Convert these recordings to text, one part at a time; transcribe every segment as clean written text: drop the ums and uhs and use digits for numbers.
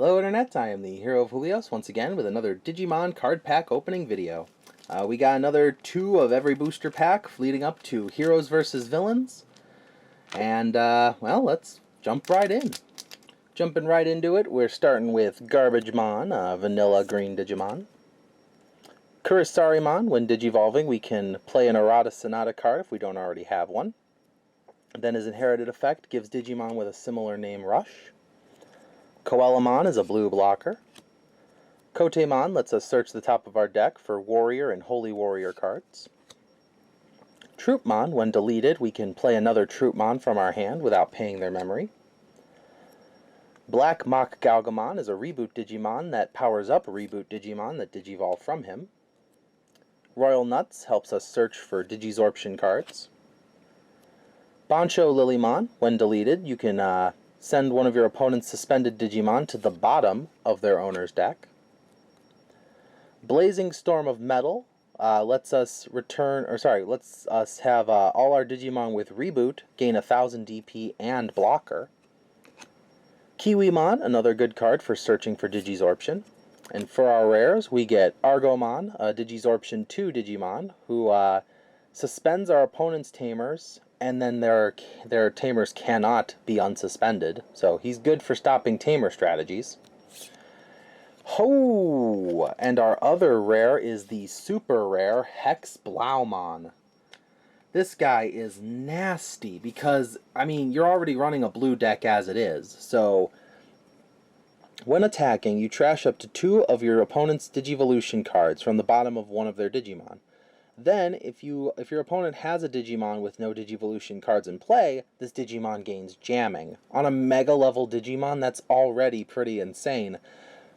Hello Internet, I am the Hero of Julios once again with another Digimon card pack opening video. We got another 2 of every booster pack leading up to Heroes vs. Villains. And, well, let's jump right in. Jumping right into it, we're starting with Garbagemon, vanilla green Digimon. Kurisarimon, when digivolving, we can play an Errata Sonata card if we don't already have one. Then his inherited effect gives Digimon with a similar name Rush. Koelamon is a blue blocker. Kotemon lets us search the top of our deck for Warrior and Holy Warrior cards. Troopmon, when deleted, we can play another Troopmon from our hand without paying their memory. Black Mach Galgamon is a reboot Digimon that powers up a reboot Digimon that digivolve from him. Royal Nuts helps us search for Digizorption cards. Bancho Lilymon, when deleted, you can send one of your opponent's suspended Digimon to the bottom of their owner's deck. Blazing Storm of Metal lets us have all our Digimon with Reboot gain 1000 DP and Blocker. Kiwimon, another good card for searching for Digizorption. And for our rares, we get Argomon, a Digizorption 2 Digimon, who suspends our opponent's Tamers, and then their Tamers cannot be unsuspended. So he's good for stopping Tamer strategies. Ho! And our other rare is the super rare Hex Blaumon. This guy is nasty because, I mean, you're already running a blue deck as it is. So when attacking, you trash up to 2 of your opponent's Digivolution cards from the bottom of one of their Digimon. Then, if your opponent has a Digimon with no Digivolution cards in play, this Digimon gains jamming. On a Mega level Digimon, that's already pretty insane.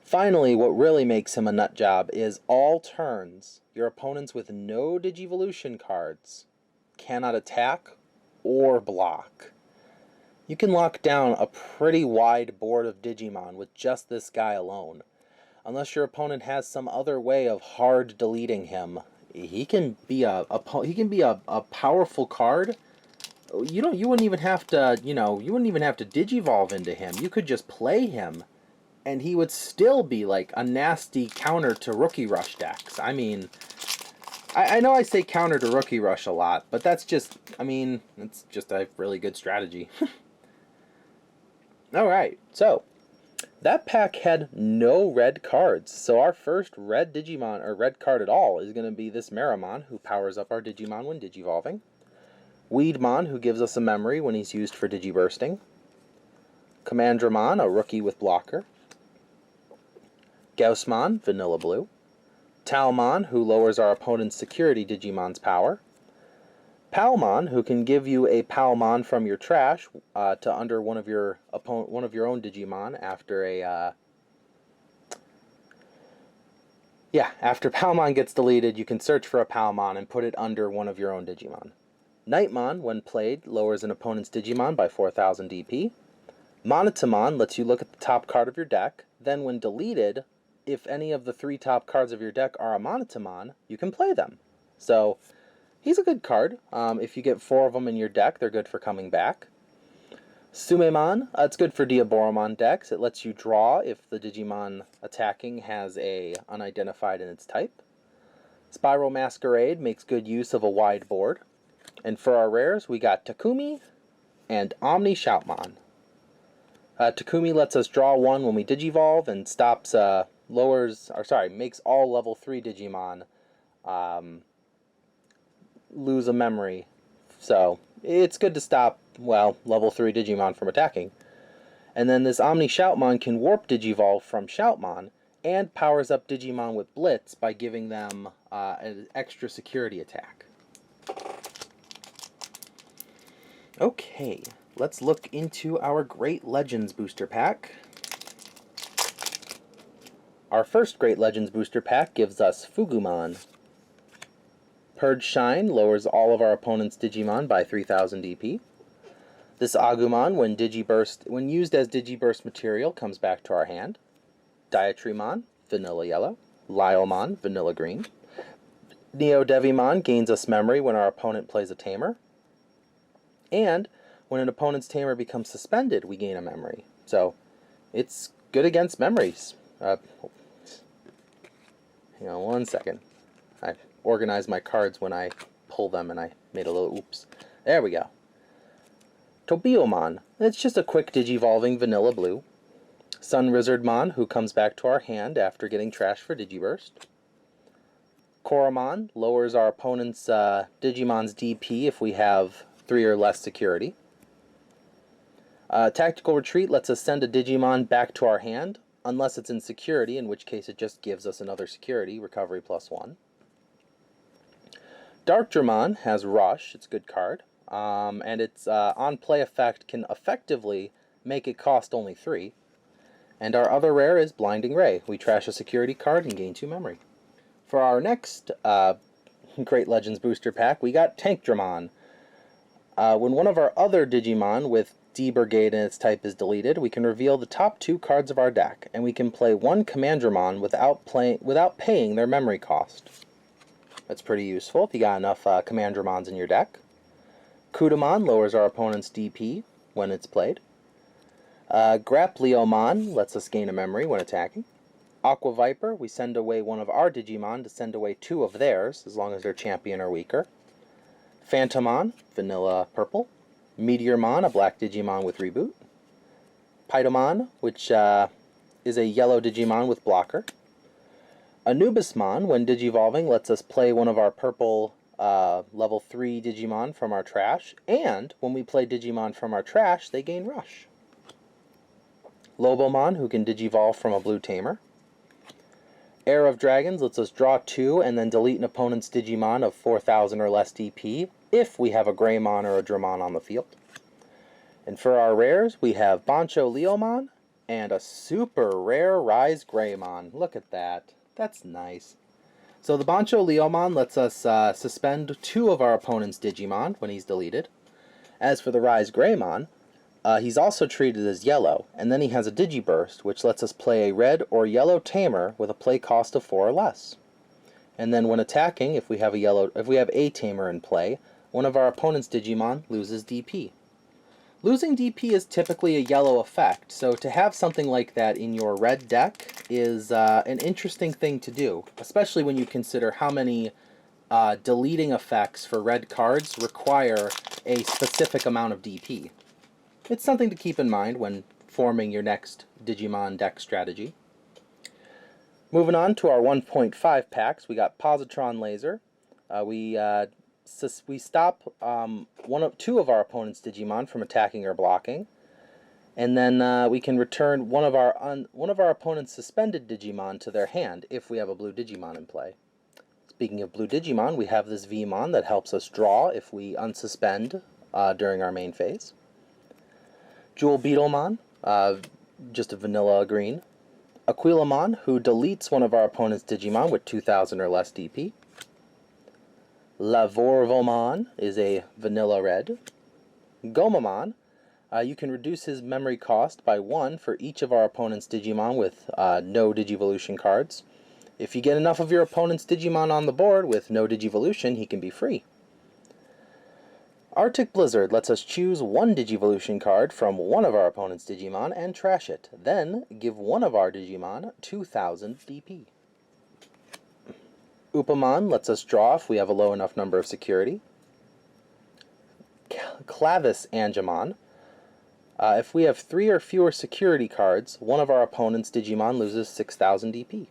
Finally, what really makes him a nut job is all turns, your opponents with no Digivolution cards cannot attack or block. You can lock down a pretty wide board of Digimon with just this guy alone. Unless your opponent has some other way of hard deleting him, he can be a powerful card. You wouldn't even have to, you wouldn't even have to digivolve into him. You could just play him, and he would still be like a nasty counter to Rookie Rush decks. I mean, I know I say counter to Rookie Rush a lot, but that's just, I mean, it's just a really good strategy. Alright, so that pack had no red cards, so our first red Digimon, or red card at all, is going to be this Meramon, who powers up our Digimon when digivolving. Weedmon, who gives us a memory when he's used for digibursting. Commandramon, a rookie with blocker. Gaussmon, vanilla blue. Talmon, who lowers our opponent's security Digimon's power. Palmon, who can give you a Palmon from your trash to under one of your own Digimon after after Palmon gets deleted, you can search for a Palmon and put it under one of your own Digimon. Nightmon, when played, lowers an opponent's Digimon by 4000 DP. Monotamon lets you look at the top card of your deck, then when deleted, if any of the 3 top cards of your deck are a Monotamon, you can play them. So he's a good card. If you get 4 of them in your deck, they're good for coming back. Sumemon, it's good for Diaboromon decks. It lets you draw if the Digimon attacking has a unidentified in its type. Spiral Masquerade makes good use of a wide board. And for our rares, we got Takumi and Omni Shoutmon. Takumi lets us draw 1 when we digivolve and stops, makes all level 3 Digimon lose a memory. So it's good to stop, well, level 3 Digimon from attacking. And then this Omni Shoutmon can warp Digivolve from Shoutmon and powers up Digimon with Blitz by giving them an extra security attack. Okay, let's look into our Great Legends booster pack. Our first Great Legends booster pack gives us Fugumon. Purge Shine lowers all of our opponent's Digimon by 3000 DP. This Agumon, when used as Digiburst material, comes back to our hand. Diatrimon, vanilla yellow. Lyomon, vanilla green. Neo Devimon gains us memory when our opponent plays a Tamer. And when an opponent's Tamer becomes suspended, we gain a memory. So it's good against memories. Hang on one second. I organized my cards when I pull them and I made a little oops. There we go. Tobiomon. It's just a quick Digivolving Vanilla Blue. Sun Lizardmon, who comes back to our hand after getting trashed for Digiburst. Koromon lowers our opponent's Digimon's DP if we have 3 or less security. Tactical Retreat lets us send a Digimon back to our hand, unless it's in security, in which case it just gives us another security, recovery +1. Darkdramon has Rush, it's a good card, and its on-play effect can effectively make it cost only 3. And our other rare is Blinding Ray. We trash a security card and gain 2 memory. For our next Great Legends booster pack, we got Tankdramon. When one of our other Digimon with D Brigade in its type is deleted, we can reveal the top 2 cards of our deck, and we can play one Commandramon without paying their memory cost. That's pretty useful if you got enough Commandramons in your deck. Kudamon lowers our opponent's DP when it's played. Grapleomon lets us gain a memory when attacking. Aqua Viper, we send away one of our Digimon to send away 2 of theirs, as long as their champion are weaker. Phantomon, vanilla purple. Meteormon, a black Digimon with reboot. Pytomon, which is a yellow Digimon with blocker. Anubismon, when Digivolving, lets us play one of our purple level 3 Digimon from our trash, and when we play Digimon from our trash, they gain Rush. Lobomon, who can Digivolve from a blue tamer. Heir of Dragons lets us draw 2 and then delete an opponent's Digimon of 4,000 or less DP if we have a Greymon or a Dramon on the field. And for our rares, we have Bancho Leomon and a super rare Rise Greymon. Look at that. That's nice. So the Bancho Leomon lets us suspend 2 of our opponent's Digimon when he's deleted. As for the Rise Greymon, he's also treated as yellow, and then he has a Digiburst, which lets us play a red or yellow tamer with a play cost of 4 or less. And then when attacking, if we have a tamer in play, one of our opponent's Digimon loses DP. Losing DP is typically a yellow effect, so to have something like that in your red deck is an interesting thing to do, especially when you consider how many deleting effects for red cards require a specific amount of DP. It's something to keep in mind when forming your next Digimon deck strategy. Moving on to our 1.5 packs, we got Positron Laser. We stop 2 of our opponent's Digimon from attacking or blocking, and then we can return one of our opponent's suspended Digimon to their hand if we have a blue Digimon in play. Speaking of blue Digimon, we have this Vmon that helps us draw if we unsuspend during our main phase. Jewel Beetlemon, just a vanilla green. Aquilamon, who deletes one of our opponent's Digimon with 2,000 or less DP. Lavorvomon is a vanilla red. Gomamon, you can reduce his memory cost by 1 for each of our opponent's Digimon with no Digivolution cards. If you get enough of your opponent's Digimon on the board with no Digivolution, he can be free. Arctic Blizzard lets us choose 1 Digivolution card from one of our opponent's Digimon and trash it. Then give one of our Digimon 2,000 DP. Upamon lets us draw if we have a low enough number of security. Clavis Angemon. If we have 3 or fewer security cards, one of our opponent's Digimon loses 6,000 DP.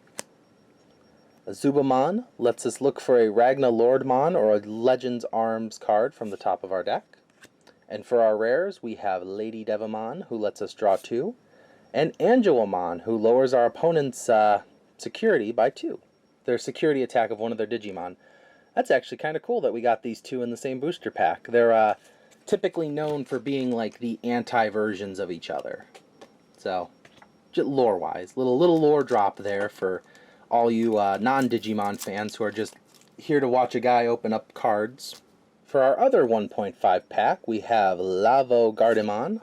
Zubamon lets us look for a Ragna Lordmon or a Legends Arms card from the top of our deck. And for our rares, we have Lady Devamon, who lets us draw 2, and Angelamon, who lowers our opponent's security by 2. Their security attack of one of their Digimon. That's actually kind of cool that we got these 2 in the same booster pack. They're typically known for being like the anti-versions of each other. So, just lore-wise, little lore drop there for all you non-Digimon fans who are just here to watch a guy open up cards. For our other 1.5 pack, we have Lavo Garbagemon.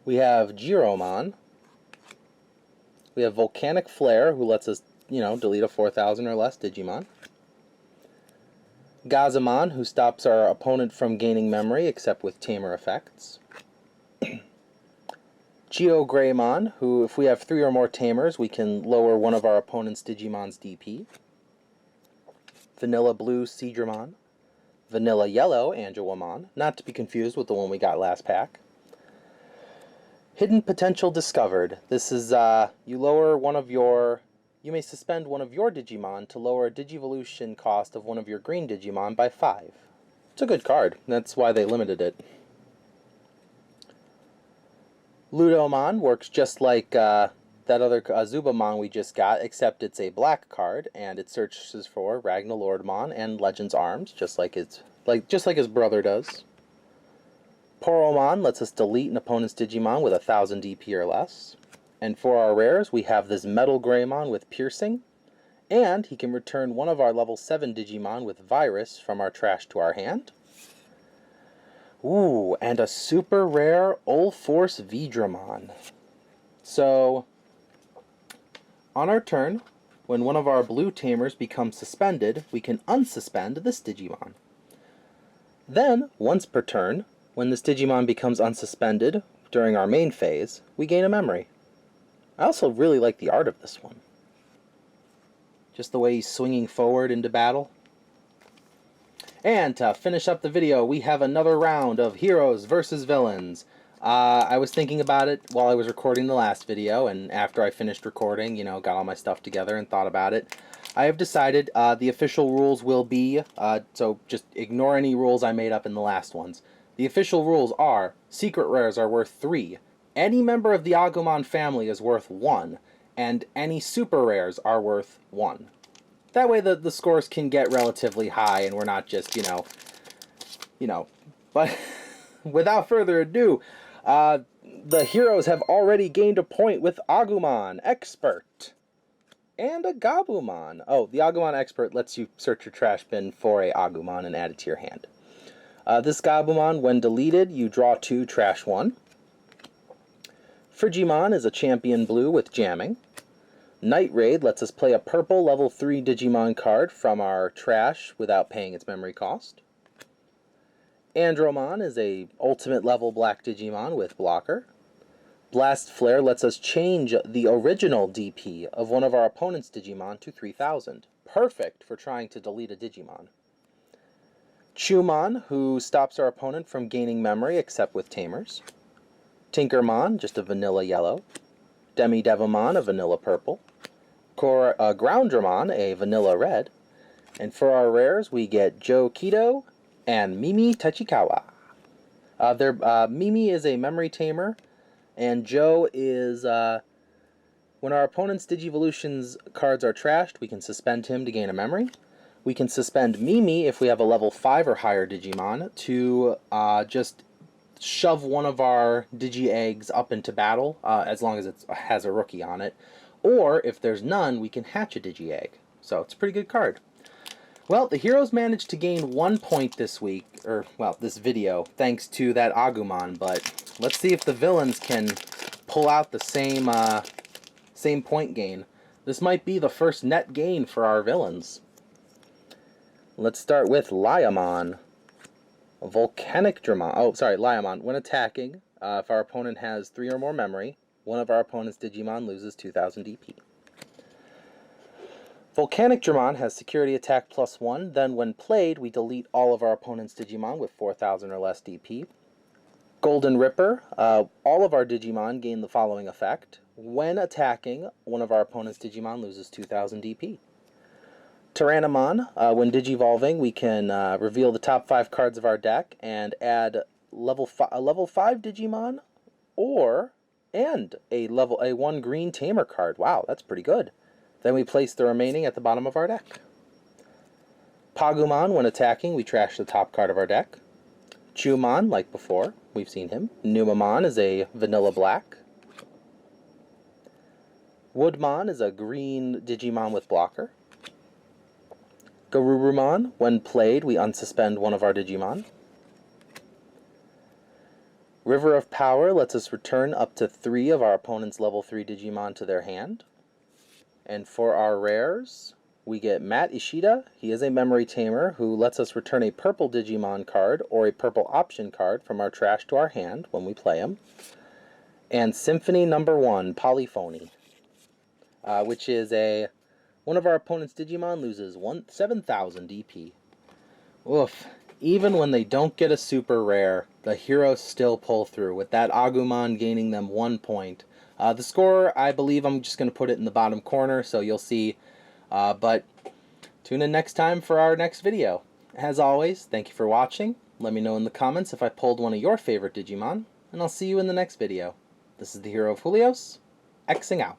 We have Giromon. We have Volcanic Flare, who lets us, delete a 4,000 or less Digimon. Gazamon, who stops our opponent from gaining memory, except with tamer effects. Garbagemon, who, if we have 3 or more tamers, we can lower one of our opponent's Digimon's DP. Vanilla Blue Seadramon. Vanilla Yellow Angelomon, not to be confused with the one we got last pack. Hidden Potential Discovered. This is, you may suspend one of your Digimon to lower a Digivolution cost of one of your green Digimon by 5. It's a good card. That's why they limited it. Ludomon works just like that other Zubamon we just got, except it's a black card, and it searches for Ragnalordmon and Legends Arms, just like his brother does. Poromon lets us delete an opponent's Digimon with 1000 DP or less. And for our rares, we have this Metal Greymon with Piercing, and he can return one of our level 7 Digimon with Virus from our trash to our hand. Ooh, and a super rare Ulforce Vidramon. So, on our turn, when one of our blue tamers becomes suspended, we can unsuspend this Digimon. Then, once per turn, when this Digimon becomes unsuspended during our main phase, we gain a memory. I also really like the art of this one. Just the way he's swinging forward into battle. And to finish up the video, we have another round of Heroes versus Villains. I was thinking about it while I was recording the last video, and after I finished recording, got all my stuff together and thought about it. I have decided the official rules will be, so just ignore any rules I made up in the last ones. The official rules are, secret rares are worth 3, any member of the Agumon family is worth 1, and any super rares are worth 1. That way the scores can get relatively high and we're not just, but without further ado, the heroes have already gained a point with Agumon Expert and a Gabumon. Oh, the Agumon Expert lets you search your trash bin for a Agumon and add it to your hand. This Gabumon, when deleted, you draw 2, trash 1. Frigimon is a champion blue with jamming. Night Raid lets us play a purple level 3 Digimon card from our trash without paying its memory cost. Andromon is a ultimate level black Digimon with blocker. Blast Flare lets us change the original DP of one of our opponent's Digimon to 3000. Perfect for trying to delete a Digimon. Chumon, who stops our opponent from gaining memory except with tamers. Tinkermon, just a vanilla yellow. Demi-Devimon, a vanilla purple. Groundramon, a vanilla red. And for our rares, we get Joe Kido and Mimi Tachikawa. Mimi is a memory tamer, and Joe is, when our opponent's Digivolutions cards are trashed, we can suspend him to gain a memory. We can suspend Mimi if we have a level 5 or higher Digimon to just shove one of our Digi-Eggs up into battle, as long as it has a rookie on it. Or, if there's none, we can hatch a Digi-Egg. So, it's a pretty good card. Well, the heroes managed to gain 1 point this week, or, well, this video, thanks to that Agumon, but let's see if the villains can pull out the same point gain. This might be the first net gain for our villains. Let's start with Liamon. Volcanic Dramon. Oh, sorry, Liamon. When attacking, if our opponent has 3 or more memory, one of our opponent's Digimon loses 2000 DP. Volcanic Dramon has security attack +1, then when played, we delete all of our opponent's Digimon with 4000 or less DP. Golden Ripper, all of our Digimon gain the following effect. When attacking, one of our opponent's Digimon loses 2000 DP. Tyrannomon, when Digivolving, we can reveal the top 5 cards of our deck and add a level 5 Digimon, and a 1 green Tamer card. Wow, that's pretty good. Then we place the remaining at the bottom of our deck. Pagumon, when attacking, we trash the top card of our deck. Chumon, like before, we've seen him. Numamon is a vanilla black. Woodmon is a green Digimon with blocker. Garurumon, when played, we unsuspend one of our Digimon. River of Power lets us return up to 3 of our opponent's level 3 Digimon to their hand. And for our rares, we get Matt Ishida. He is a memory tamer who lets us return a purple Digimon card or a purple option card from our trash to our hand when we play him. And Symphony number 1, Polyphony, which is one of our opponent's Digimon loses 7,000 DP. Oof. Even when they don't get a super rare, the heroes still pull through, with that Agumon gaining them 1 point. The score, I believe I'm just going to put it in the bottom corner, so you'll see. But tune in next time for our next video. As always, thank you for watching. Let me know in the comments if I pulled one of your favorite Digimon, and I'll see you in the next video. This is the Hero of Julios, Xing out.